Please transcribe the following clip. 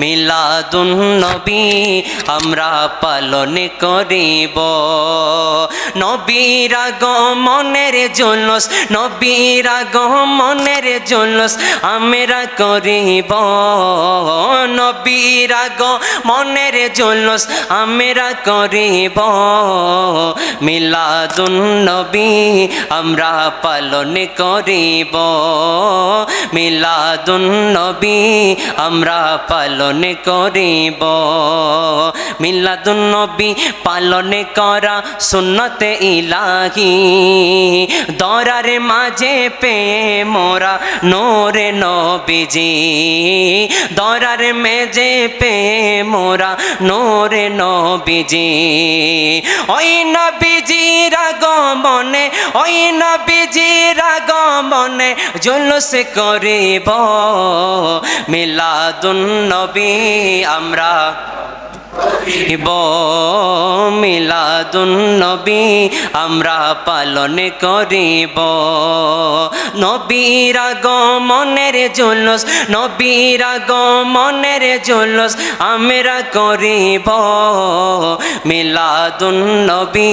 মিলাদুন নবী আমরা পালন করিব, নবীর আগমনের জুলুস, নবীর আগমনের জুলুস আমরা করিব, নবীর আগমনের জুলুস আমরা করিব। মিলাদুন নবী আমরা পালন করিব, মিলাদুন নবী আমরা পালন করিব। মিলাদুন নবী পালন করা সুন্নতে ইলাহি, দরার মাঝে পেয়ে মোরা নূরে নবীজি, দরার মেঝে পেয়ে মোরা নূরে নবীজি। ওই নবীজির আগমনে, ওই নবীজির আগমনে জুলুস করিব। মিলাদুন নবী আমরা করিব, মিলাদুন নবী আমরা পালন করিব। নবীর আগমনের জুলুস, নবীর আগমনের জুলুস আমরা করিব। মিলাদুন নবী